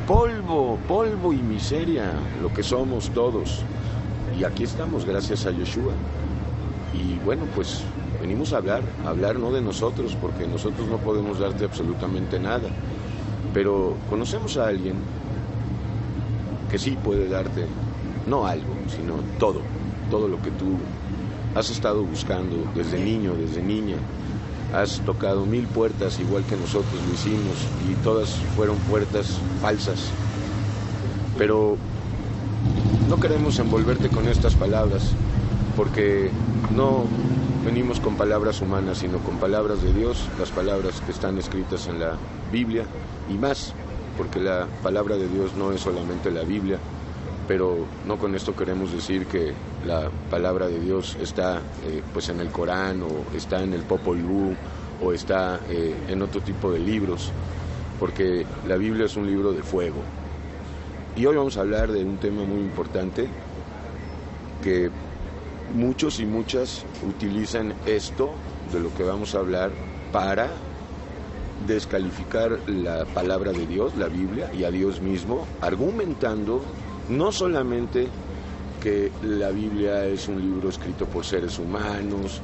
polvo y miseria, lo que somos todos. Y aquí estamos gracias a Yeshua. Y bueno, pues venimos a hablar no de nosotros, porque nosotros no podemos darte absolutamente nada. Pero conocemos a alguien que sí puede darte, no algo, sino todo lo que tú has estado buscando desde niño, desde niña. Has tocado 1000 puertas igual que nosotros lo hicimos y todas fueron puertas falsas. Pero no queremos envolverte con estas palabras porque no venimos con palabras humanas, sino con palabras de Dios, las palabras que están escritas en la Biblia y más, porque la palabra de Dios no es solamente la Biblia, pero no con esto queremos decir que la palabra de Dios está pues en el Corán o está en el Popol Vuh o está en otro tipo de libros, porque la Biblia es un libro de fuego. Y hoy vamos a hablar de un tema muy importante que muchos y muchas utilizan esto de lo que vamos a hablar para descalificar la palabra de Dios, la Biblia, y a Dios mismo, argumentando no solamente que la Biblia es un libro escrito por seres humanos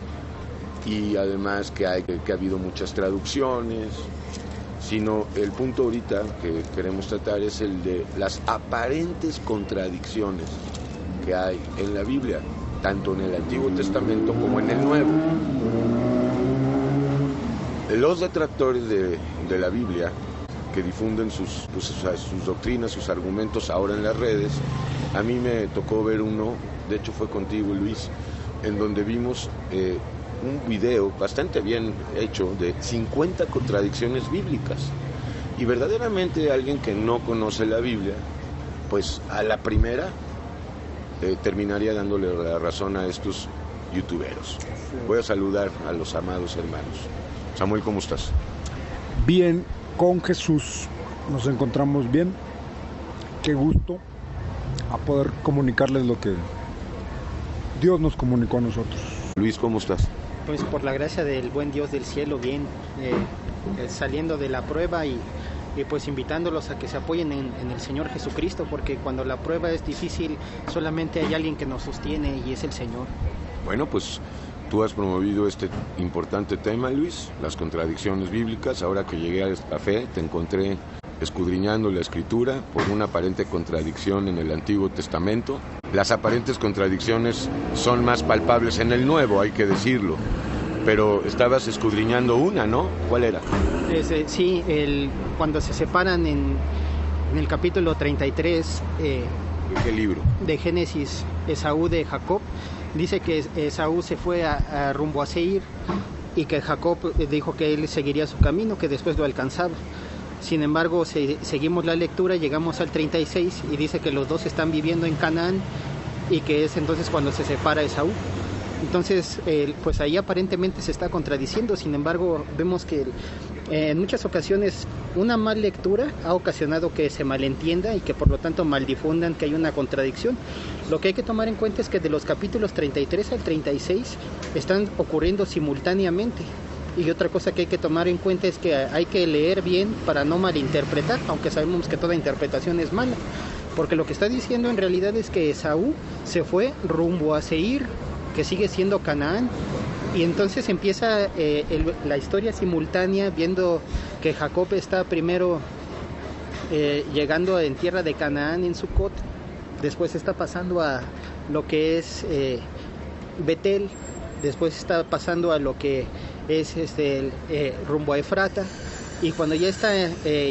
y además que ha habido muchas traducciones, sino el punto ahorita que queremos tratar es el de las aparentes contradicciones que hay en la Biblia, tanto en el Antiguo Testamento como en el Nuevo. Los detractores de la Biblia, que difunden sus doctrinas, sus argumentos ahora en las redes, a mí me tocó ver uno, de hecho fue contigo, Luis, en donde vimos un video bastante bien hecho de 50 contradicciones bíblicas. Y verdaderamente alguien que no conoce la Biblia, pues a la primera terminaría dándole la razón a estos youtuberos. Voy a saludar a los amados hermanos. Samuel, ¿cómo estás? Bien, con Jesús nos encontramos bien. Qué gusto a poder comunicarles lo que Dios nos comunicó a nosotros. Luis, ¿cómo estás? Pues por la gracia del buen Dios del cielo, bien, saliendo de la prueba y pues invitándolos a que se apoyen en el Señor Jesucristo, porque cuando la prueba es difícil solamente hay alguien que nos sostiene y es el Señor. Bueno, pues tú has promovido este importante tema, Luis, las contradicciones bíblicas. Ahora que llegué a esta fe, te encontré escudriñando la Escritura por una aparente contradicción en el Antiguo Testamento. Las aparentes contradicciones son más palpables en el Nuevo, hay que decirlo. Pero estabas escudriñando una, ¿no? ¿Cuál era? Sí, cuando se separan en el capítulo 33 ¿De qué libro? de Génesis, Esaú de Jacob, dice que Esaú se fue rumbo a Seir y que Jacob dijo que él seguiría su camino, que después lo alcanzaba. Sin embargo, seguimos la lectura, llegamos al 36 y dice que los dos están viviendo en Canaán y que es entonces cuando se separa Esaú. Entonces, pues ahí aparentemente se está contradiciendo. Sin embargo, vemos que en muchas ocasiones una mal lectura ha ocasionado que se malentienda y que por lo tanto maldifundan que hay una contradicción. Lo que hay que tomar en cuenta es que de los capítulos 33 al 36 están ocurriendo simultáneamente. Y otra cosa que hay que tomar en cuenta es que hay que leer bien para no malinterpretar, aunque sabemos que toda interpretación es mala. Porque lo que está diciendo en realidad es que Esaú se fue rumbo a Seir, que sigue siendo Canaán, y entonces empieza la historia simultánea, viendo que Jacob está primero llegando en tierra de Canaán en Sucot, después está pasando a lo que es Betel, después está pasando a lo que es rumbo a Efrata, y cuando ya está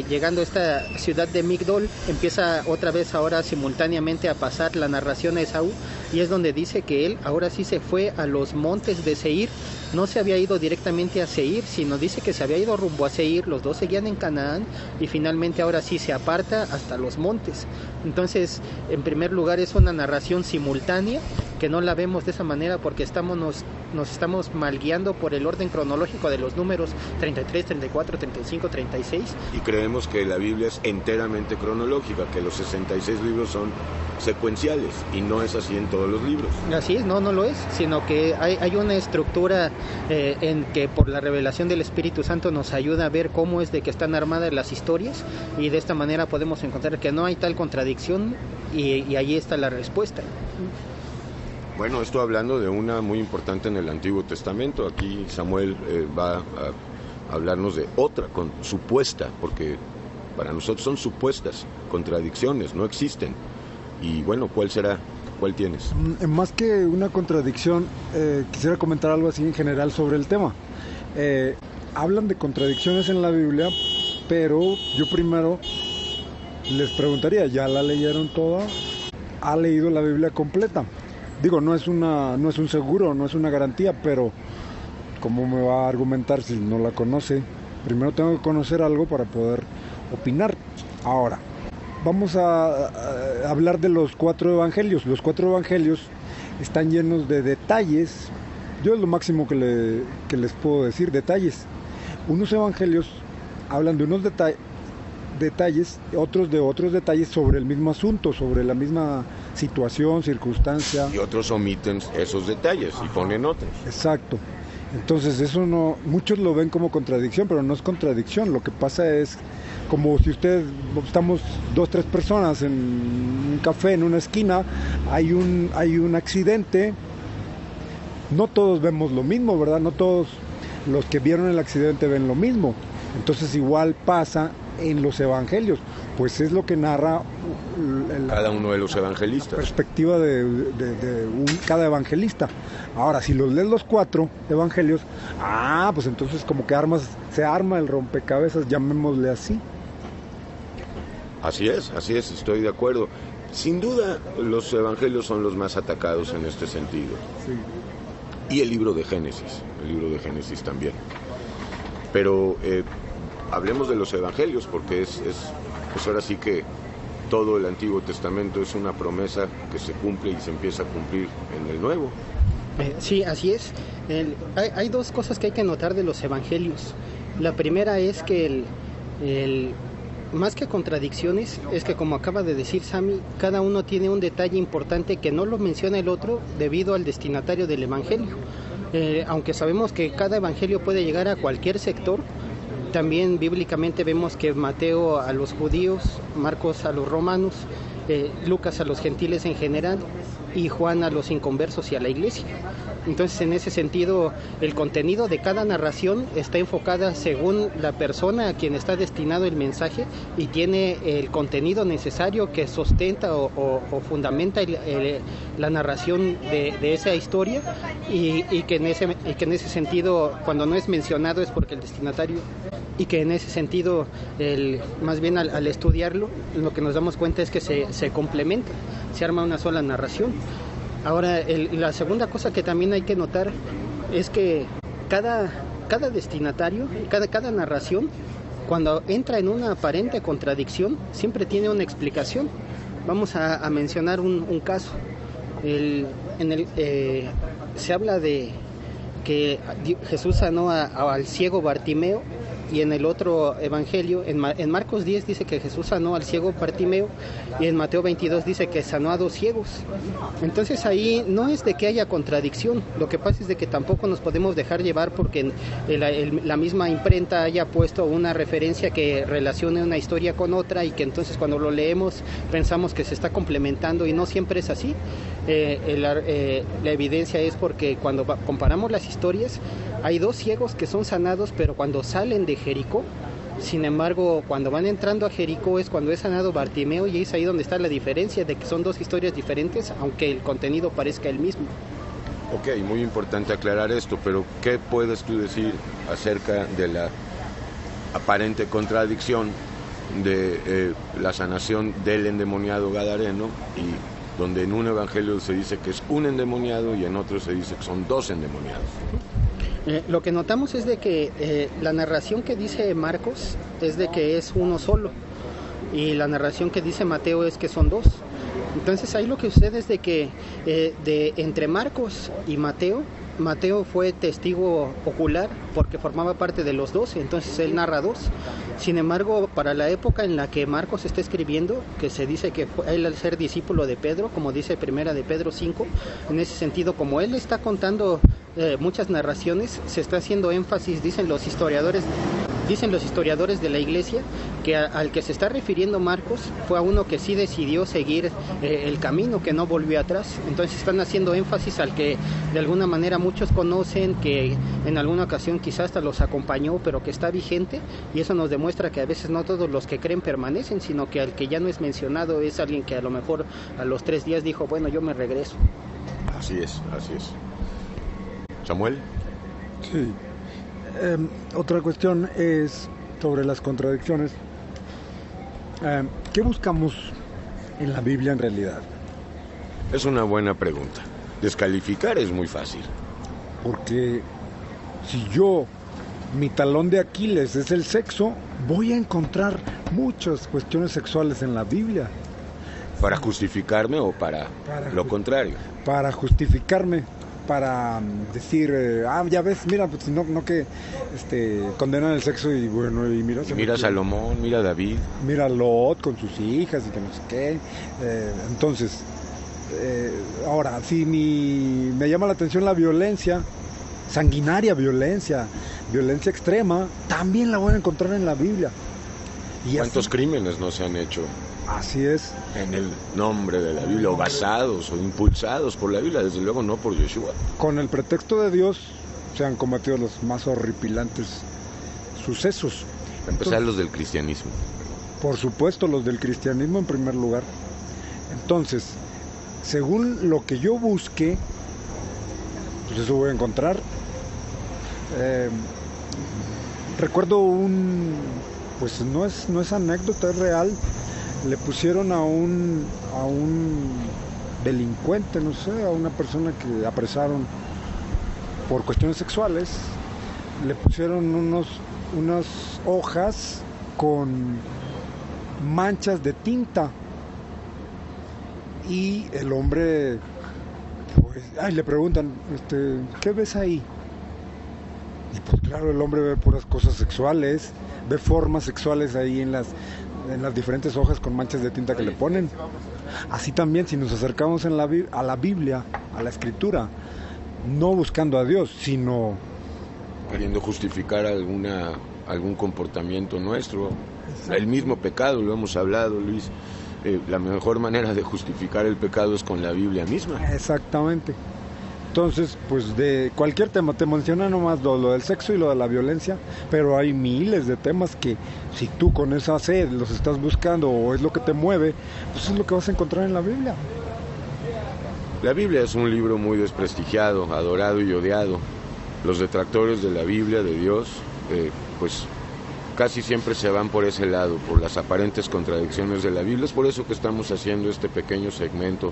llegando a esta ciudad de Migdol, empieza otra vez ahora simultáneamente a pasar la narración a Esaú, y es donde dice que él ahora sí se fue a los montes de Seir. No se había ido directamente a Seir, sino dice que se había ido rumbo a Seir, los dos seguían en Canaán, y finalmente ahora sí se aparta hasta los montes. Entonces, en primer lugar es una narración simultánea, que no la vemos de esa manera porque nos estamos mal guiando por el orden cronológico de los números 33, 34, 35, 36. Y creemos que la Biblia es enteramente cronológica, que los 66 libros son secuenciales, y no es así en todos los libros. Así es, no lo es, sino que hay una estructura en que por la revelación del Espíritu Santo nos ayuda a ver cómo es de que están armadas las historias, y de esta manera podemos encontrar que no hay tal contradicción, y ahí está la respuesta. Bueno, esto hablando de una muy importante en el Antiguo Testamento. Aquí Samuel va a hablarnos de otra supuesta, porque para nosotros son supuestas contradicciones, no existen. Y bueno, ¿cuál será? ¿Cuál tienes? Más que una contradicción, quisiera comentar algo así en general sobre el tema. Hablan de contradicciones en la Biblia, pero yo primero les preguntaría, ¿ya la leyeron toda? ¿Ha leído la Biblia completa? Digo, no es un seguro, no es una garantía, pero ¿cómo me va a argumentar si no la conoce? Primero tengo que conocer algo para poder opinar. Ahora, vamos a hablar de los 4 evangelios. Los 4 evangelios están llenos de detalles. Yo es lo máximo que les puedo decir, detalles. Unos evangelios hablan de unos detalles, otros de otros detalles sobre el mismo asunto, sobre la misma situación, circunstancia. Y otros omiten esos detalles y ponen otros. Exacto. Entonces eso no, muchos lo ven como contradicción, pero no es contradicción. Lo que pasa es como si estamos 2, 3 personas en un café, en una esquina, hay un accidente. No todos vemos lo mismo, ¿verdad? No todos los que vieron el accidente ven lo mismo. Entonces igual pasa en los evangelios, pues es lo que narra cada uno de los evangelistas, la perspectiva de cada evangelista. Ahora, si los lees los 4 evangelios, pues entonces como que se arma el rompecabezas, llamémosle así. Así es, estoy de acuerdo. Sin duda, los evangelios son los más atacados en este sentido. Sí. Y el libro de Génesis también. Pero hablemos de los evangelios, porque es ahora sí que todo el Antiguo Testamento es una promesa que se cumple y se empieza a cumplir en el Nuevo. Sí, así es. Hay 2 cosas que hay que notar de los evangelios. La primera es que más que contradicciones, es que, como acaba de decir Sammy, cada uno tiene un detalle importante que no lo menciona el otro debido al destinatario del evangelio. Aunque sabemos que cada evangelio puede llegar a cualquier sector, también bíblicamente vemos que Mateo a los judíos, Marcos a los romanos, Lucas a los gentiles en general y Juan a los inconversos y a la iglesia. Entonces, en ese sentido, el contenido de cada narración está enfocada según la persona a quien está destinado el mensaje, y tiene el contenido necesario que sustenta o fundamenta la narración de esa historia, y que en ese sentido, cuando no es mencionado es porque el destinatario, y que en ese sentido, más bien al estudiarlo, lo que nos damos cuenta es que se complementa, se arma una sola narración. Ahora, la segunda cosa que también hay que notar es que cada destinatario, cada narración, cuando entra en una aparente contradicción, siempre tiene una explicación. Vamos a mencionar un caso. Se habla de que Jesús sanó al ciego Bartimeo, y en el otro evangelio, en Marcos 10 dice que Jesús sanó al ciego Bartimeo, y en Mateo 22 dice que sanó a 2 ciegos. Entonces ahí no es de que haya contradicción, lo que pasa es de que tampoco nos podemos dejar llevar porque la misma imprenta haya puesto una referencia que relacione una historia con otra, y que entonces cuando lo leemos pensamos que se está complementando, y no siempre es así. La evidencia es porque cuando comparamos las historias, hay 2 ciegos que son sanados, pero cuando salen de Jericó. Sin embargo, cuando van entrando a Jericó es cuando es sanado Bartimeo, y es ahí donde está la diferencia de que son 2 historias diferentes, aunque el contenido parezca el mismo. Ok, muy importante aclarar esto, pero ¿qué puedes tú decir acerca de la aparente contradicción de la sanación del endemoniado gadareno, y donde en un evangelio se dice que es un endemoniado y en otro se dice que son 2 endemoniados? Lo que notamos es de que la narración que dice Marcos es de que es uno solo, y la narración que dice Mateo es que son 2. Entonces ahí lo que sucede es de que entre Marcos y Mateo fue testigo ocular porque formaba parte de los 12, entonces él narra dos. Sin embargo, para la época en la que Marcos está escribiendo, que se dice que él al ser discípulo de Pedro, como dice primera de Pedro 5, en ese sentido, como él está contando muchas narraciones, se está haciendo énfasis, dicen los historiadores de la iglesia, que al que se está refiriendo Marcos fue a uno que sí decidió seguir el camino, que no volvió atrás. Entonces están haciendo énfasis al que de alguna manera muchos conocen, que en alguna ocasión quizás hasta los acompañó, pero que está vigente, y eso nos demuestra que a veces no todos los que creen permanecen, sino que al que ya no es mencionado es alguien que a lo mejor a los 3 días dijo, bueno, yo me regreso. Así es. ¿Samuel? Sí. Otra cuestión es sobre las contradicciones. ¿Qué buscamos en la Biblia en realidad? Es una buena pregunta. Descalificar es muy fácil. Porque si mi talón de Aquiles es el sexo, voy a encontrar muchas cuestiones sexuales en la Biblia. ¿Para justificarme o para lo contrario? Para justificarme, para decir, ya ves, mira, pues no que condenan el sexo y bueno, y mira a Salomón, mira a David, mira a Lot con sus hijas y que no sé qué. Entonces, ahora, si me llama la atención la violencia, sanguinaria violencia extrema, también la voy a encontrar en la Biblia. Y ¿cuántos crímenes no se han hecho? Así es. En el nombre de la Biblia, o basados o impulsados por la Biblia, desde luego no por Yeshua. Con el pretexto de Dios se han cometido los más horripilantes sucesos. Empezar los del cristianismo. Por supuesto, los del cristianismo en primer lugar. Entonces, según lo que yo busque, pues eso voy a encontrar. Recuerdo pues no es anécdota, es real. Le pusieron a un delincuente, no sé, a una persona que apresaron por cuestiones sexuales, le pusieron unas hojas con manchas de tinta y el hombre, pues, le preguntan, ¿qué ves ahí? Y pues claro, el hombre ve puras cosas sexuales, ve formas sexuales ahí en las diferentes hojas con manchas de tinta que le ponen. Así también, si nos acercamos a la Biblia, a la Escritura, no buscando a Dios, sino queriendo justificar algún comportamiento nuestro, el mismo pecado, lo hemos hablado, Luis. La mejor manera de justificar el pecado es con la Biblia misma. Exactamente. Entonces, pues de cualquier tema, te menciona nomás lo del sexo y lo de la violencia, pero hay miles de temas que si tú con esa sed los estás buscando o es lo que te mueve, pues es lo que vas a encontrar en la Biblia. La Biblia es un libro muy desprestigiado, adorado y odiado. Los detractores de la Biblia, de Dios, pues casi siempre se van por ese lado, por las aparentes contradicciones de la Biblia. Es por eso que estamos haciendo este pequeño segmento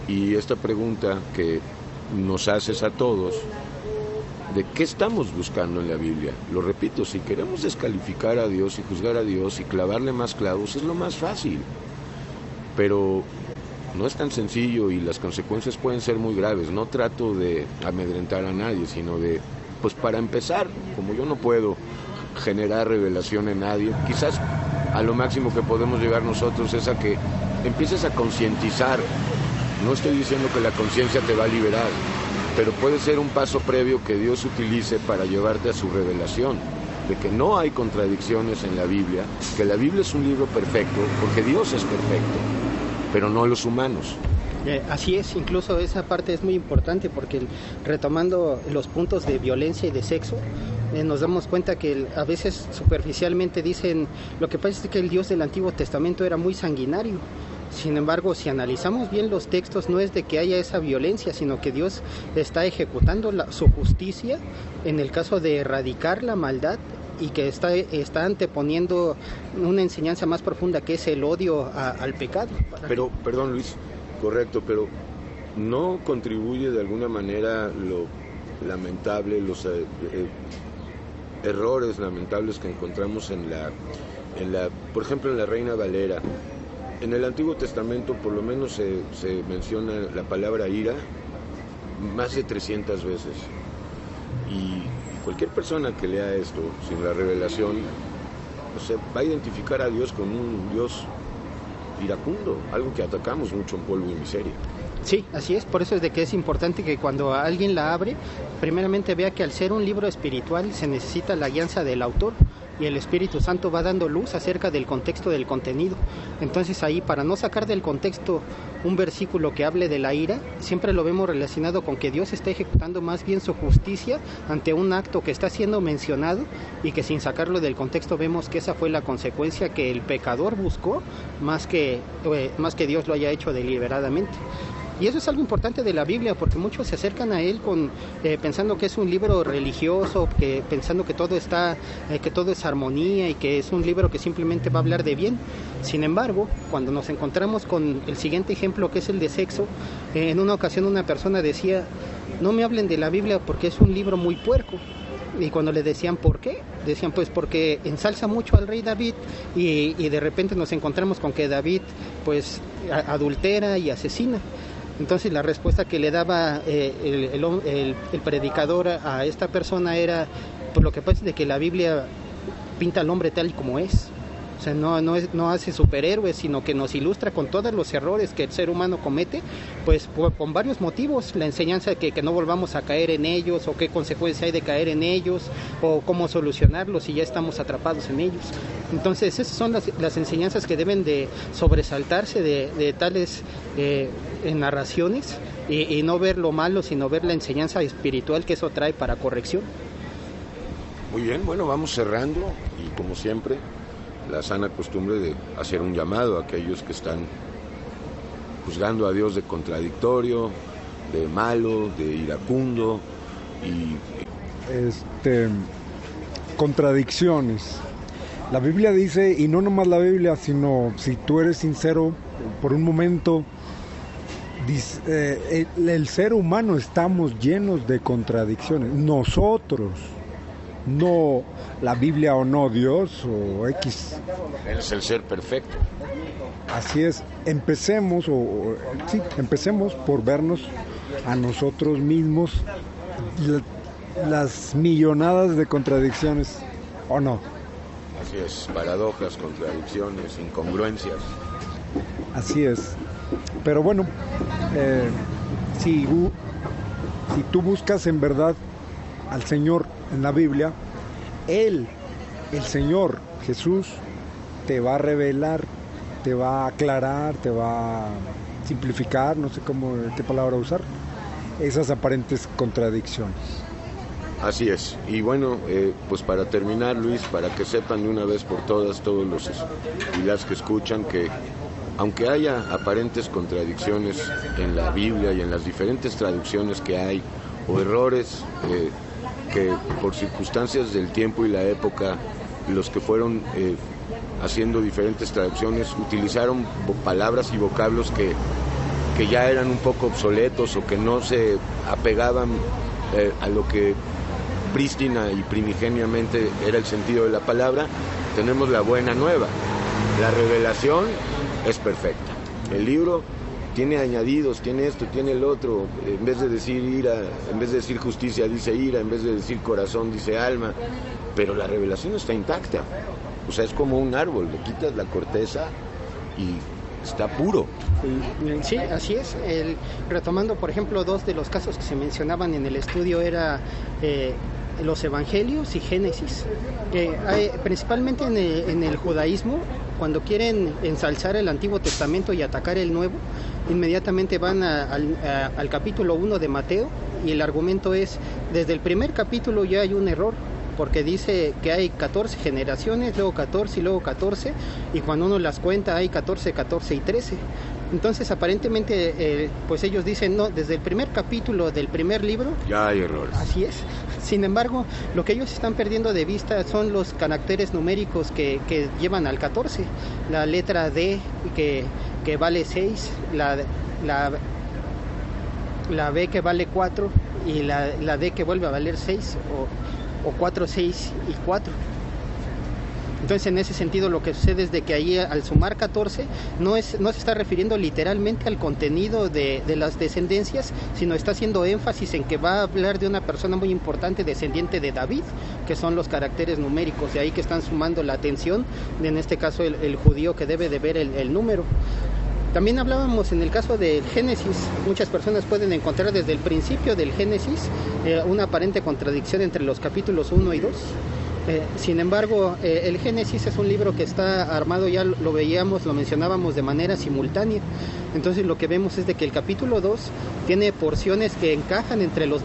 y esta pregunta que nos haces a todos, de qué estamos buscando en la Biblia. Lo repito, si queremos descalificar a Dios y juzgar a Dios y clavarle más clavos, es lo más fácil, pero no es tan sencillo y las consecuencias pueden ser muy graves. No trato de amedrentar a nadie, sino pues para empezar, como yo no puedo generar revelación en nadie, quizás a lo máximo que podemos llegar nosotros es a que empieces a concientizar. No estoy diciendo que la conciencia te va a liberar, pero puede ser un paso previo que Dios utilice para llevarte a su revelación, de que no hay contradicciones en la Biblia, que la Biblia es un libro perfecto, porque Dios es perfecto, pero no los humanos. Así es, incluso esa parte es muy importante porque retomando los puntos de violencia y de sexo, nos damos cuenta que a veces superficialmente dicen, lo que pasa es que el Dios del Antiguo Testamento era muy sanguinario. Sin embargo, si analizamos bien los textos, no es de que haya esa violencia, sino que Dios está ejecutando su justicia en el caso de erradicar la maldad y que está anteponiendo una enseñanza más profunda que es el odio al pecado. Pero, perdón Luis, correcto, pero ¿no contribuye de alguna manera lo lamentable, los errores lamentables que encontramos por ejemplo, en la Reina Valera? En el Antiguo Testamento por lo menos se menciona la palabra ira más de 300 veces. Y cualquier persona que lea esto sin la revelación, va a identificar a Dios con un Dios iracundo, algo que atacamos mucho en polvo y miseria. Sí, así es, por eso es de que es importante que cuando alguien la abre, primeramente vea que al ser un libro espiritual se necesita la guianza del autor, y el Espíritu Santo va dando luz acerca del contexto del contenido. Entonces ahí, para no sacar del contexto un versículo que hable de la ira, siempre lo vemos relacionado con que Dios está ejecutando más bien su justicia ante un acto que está siendo mencionado, y que sin sacarlo del contexto vemos que esa fue la consecuencia que el pecador buscó, más que Dios lo haya hecho deliberadamente. Y eso es algo importante de la Biblia, porque muchos se acercan a él pensando que es un libro religioso, pensando que todo es armonía y que es un libro que simplemente va a hablar de bien. Sin embargo, cuando nos encontramos con el siguiente ejemplo, que es el de sexo, en una ocasión una persona decía: no me hablen de la Biblia porque es un libro muy puerco. Y cuando le decían ¿por qué? Decían pues porque ensalza mucho al rey David, y de repente nos encontramos con que David pues adultera y asesina. Entonces la respuesta que le daba el predicador a esta persona era: pues lo que pasa es de que la Biblia pinta al hombre tal y como es. O sea, no hace superhéroes, sino que nos ilustra con todos los errores que el ser humano comete, pues con varios motivos. La enseñanza de que no volvamos a caer en ellos, o qué consecuencias hay de caer en ellos, o cómo solucionarlos si ya estamos atrapados en ellos. Entonces esas son las enseñanzas que deben de sobresaltarse de tales narraciones, y no ver lo malo, sino ver la enseñanza espiritual que eso trae para corrección. Muy bien, bueno, vamos cerrando, y como siempre, la sana costumbre de hacer un llamado a aquellos que están juzgando a Dios de contradictorio, de malo, de iracundo y contradicciones. La Biblia dice, y no nomás la Biblia, sino si tú eres sincero por un momento, dice, el ser humano estamos llenos de contradicciones. Nosotros, no la Biblia o no Dios o X. Él es el ser perfecto. Así es. Empecemos por vernos a nosotros mismos las millonadas de contradicciones, ¿o no? Así es, paradojas, contradicciones, incongruencias. Así es. Pero bueno, si tú buscas en verdad al Señor en la Biblia, Él, el Señor Jesús, te va a revelar, te va a aclarar, te va a simplificar, no sé qué palabra usar, esas aparentes contradicciones. Así es. Y bueno, pues para terminar, Luis, para que sepan de una vez por todas todos los y las que escuchan, que aunque haya aparentes contradicciones en la Biblia y en las diferentes traducciones que hay, o errores que por circunstancias del tiempo y la época, los que fueron haciendo diferentes traducciones utilizaron palabras y vocablos que ya eran un poco obsoletos, o que no se apegaban a lo que prístina y primigeniamente era el sentido de la palabra. Tenemos la buena nueva: la revelación es perfecta. El libro tiene añadidos, tiene esto, tiene el otro. En vez de decir ira, en vez de decir justicia, dice ira. En vez de decir corazón, dice alma. Pero la revelación está intacta. O sea, es como un árbol, le quitas la corteza y está puro. Sí, así es. Retomando, por ejemplo, dos de los casos que se mencionaban en el estudio era los evangelios y Génesis. Principalmente en el judaísmo, cuando quieren ensalzar el Antiguo Testamento y atacar el Nuevo, inmediatamente van al capítulo 1 de Mateo, y el argumento es: desde el primer capítulo ya hay un error, porque dice que hay 14 generaciones, luego 14 y luego 14, y cuando uno las cuenta hay 14, 14 y 13. Entonces aparentemente pues ellos dicen: no, desde el primer capítulo del primer libro ya hay errores. Así es. Sin embargo, lo que ellos están perdiendo de vista son los caracteres numéricos que llevan al 14. La letra D que vale 6, la B que vale 4, y la D que vuelve a valer 6, o 4, 6 y 4. Entonces, en ese sentido, lo que sucede es de que ahí, al sumar 14, no se está refiriendo literalmente al contenido de las descendencias, sino está haciendo énfasis en que va a hablar de una persona muy importante, descendiente de David, que son los caracteres numéricos, de ahí que están sumando la atención, en este caso el judío que debe de ver el número. También hablábamos en el caso del Génesis, muchas personas pueden encontrar desde el principio del Génesis una aparente contradicción entre los capítulos 1 y 2. Sin embargo, el Génesis es un libro que está armado, ya lo veíamos, lo mencionábamos de manera simultánea. Entonces lo que vemos es de que el capítulo 2 tiene porciones que encajan entre los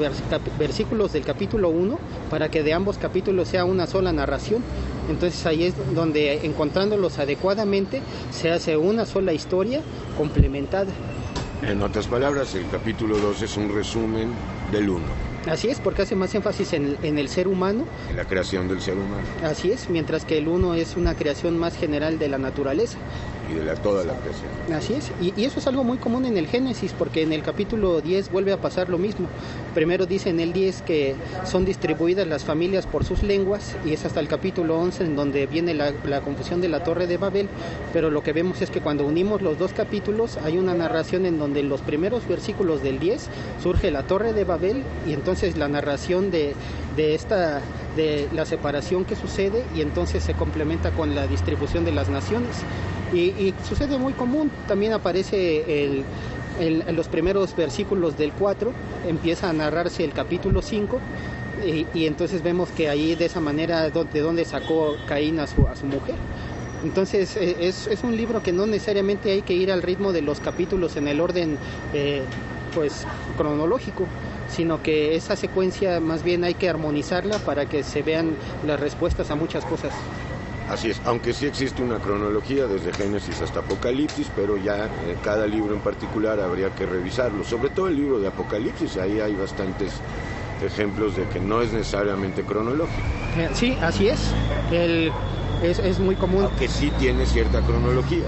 versículos del capítulo 1 para que de ambos capítulos sea una sola narración. Entonces ahí es donde, encontrándolos adecuadamente, se hace una sola historia complementada. En otras palabras, el capítulo 2 es un resumen del 1. Así es, porque hace más énfasis en el ser humano. En la creación del ser humano. Así es, mientras que el 1 es una creación más general de la naturaleza. Y de toda la creación. Así es, y eso es algo muy común en el Génesis, porque en el capítulo 10 vuelve a pasar lo mismo. Primero dice en el 10 que son distribuidas las familias por sus lenguas, y es hasta el capítulo 11 en donde viene la confusión de la Torre de Babel, pero lo que vemos es que cuando unimos los dos capítulos hay una narración en donde en los primeros versículos del 10 surge la Torre de Babel, y entonces la narración de la separación que sucede, y entonces se complementa con la distribución de las naciones. Y sucede muy común, también aparece en los primeros versículos del 4, empieza a narrarse el capítulo 5, y entonces vemos que ahí de esa manera de donde sacó Caín a su mujer. Entonces es un libro que no necesariamente hay que ir al ritmo de los capítulos en el orden cronológico, sino que esa secuencia más bien hay que armonizarla para que se vean las respuestas a muchas cosas. Así es, aunque sí existe una cronología desde Génesis hasta Apocalipsis, pero ya cada libro en particular habría que revisarlo, sobre todo el libro de Apocalipsis, ahí hay bastantes ejemplos de que no es necesariamente cronológico. Sí, así es, es muy común. Aunque sí tiene cierta cronología.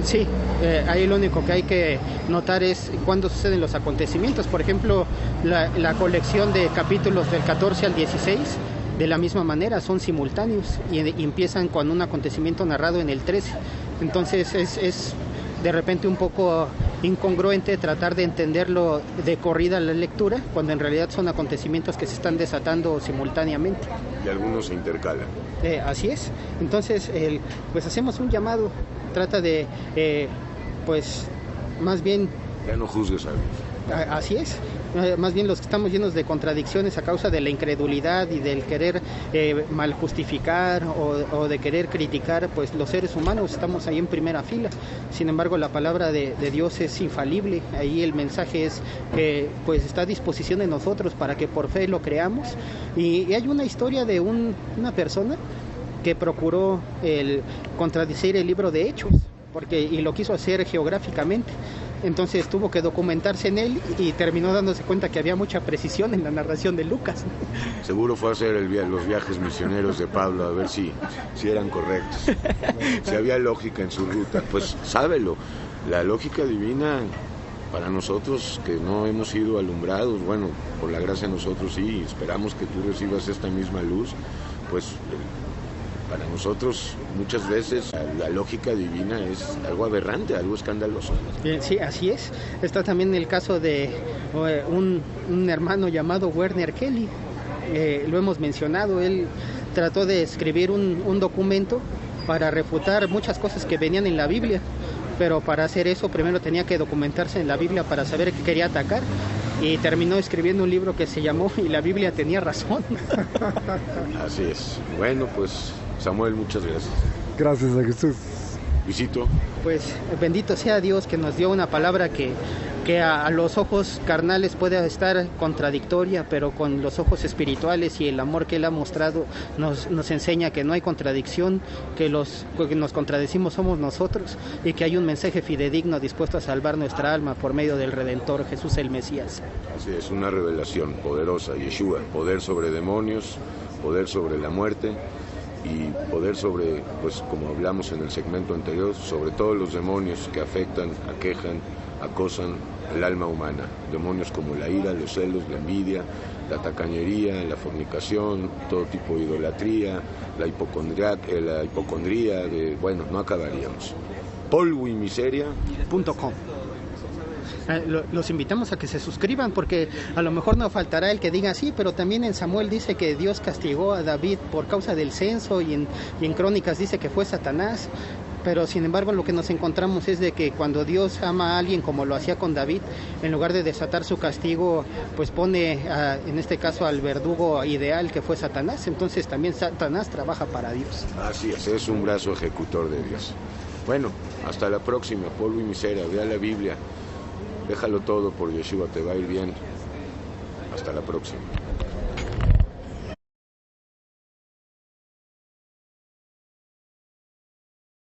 Sí, ahí lo único que hay que notar es cuándo suceden los acontecimientos. Por ejemplo, la colección de capítulos del 14 al 16, de la misma manera, son simultáneos y empiezan con un acontecimiento narrado en el 13. Entonces es de repente un poco incongruente tratar de entenderlo de corrida la lectura, cuando en realidad son acontecimientos que se están desatando simultáneamente. Y algunos se intercalan. Así es. Entonces, pues hacemos un llamado, trata de, más bien... Ya no juzgues a Dios. Así es, más bien los que estamos llenos de contradicciones a causa de la incredulidad y del querer mal justificar o de querer criticar, pues los seres humanos estamos ahí en primera fila. Sin embargo, la palabra de Dios es infalible, ahí el mensaje es pues está a disposición de nosotros para que por fe lo creamos. Y hay una historia de una persona que procuró contradecir el libro de Hechos, y lo quiso hacer geográficamente. Entonces tuvo que documentarse en él y terminó dándose cuenta que había mucha precisión en la narración de Lucas. Seguro fue a hacer los viajes misioneros de Pablo a ver si eran correctos, si había lógica en su ruta. Pues sábelo, la lógica divina para nosotros que no hemos sido alumbrados, bueno, por la gracia de nosotros sí, esperamos que tú recibas esta misma luz, pues para nosotros muchas veces la lógica divina es algo aberrante, algo escandaloso. Sí, así es. Está también el caso de un hermano llamado Werner Kelly. Lo hemos mencionado, él trató de escribir un documento para refutar muchas cosas que venían en la Biblia, pero para hacer eso primero tenía que documentarse en la Biblia para saber qué quería atacar, y terminó escribiendo un libro que se llamó "Y la Biblia tenía razón". Así es. Bueno, pues Samuel, muchas gracias. Gracias a Jesús. Luisito. Pues bendito sea Dios que nos dio una palabra que a los ojos carnales puede estar contradictoria, pero con los ojos espirituales y el amor que Él ha mostrado nos enseña que no hay contradicción, que los que nos contradecimos somos nosotros, y que hay un mensaje fidedigno dispuesto a salvar nuestra alma por medio del Redentor, Jesús el Mesías. Así es, una revelación poderosa, Yeshua, poder sobre demonios, poder sobre la muerte, y poder sobre, pues como hablamos en el segmento anterior, sobre todos los demonios que afectan, aquejan, acosan el alma humana. Demonios como la ira, los celos, la envidia, la tacañería, la fornicación, todo tipo de idolatría, la hipocondría, bueno, no acabaríamos. Polvo y miseria.com. Los invitamos a que se suscriban, porque a lo mejor no faltará el que diga sí, pero también en Samuel dice que Dios castigó a David por causa del censo, y en Crónicas dice que fue Satanás. Pero sin embargo lo que nos encontramos es de que cuando Dios ama a alguien como lo hacía con David, en lugar de desatar su castigo, pues pone en este caso al verdugo ideal, que fue Satanás. Entonces también Satanás trabaja para Dios. Así es un brazo ejecutor de Dios. Bueno, hasta la próxima. Polvo y miseria, vea la Biblia, déjalo todo por Yeshua, te va a ir bien. Hasta la próxima.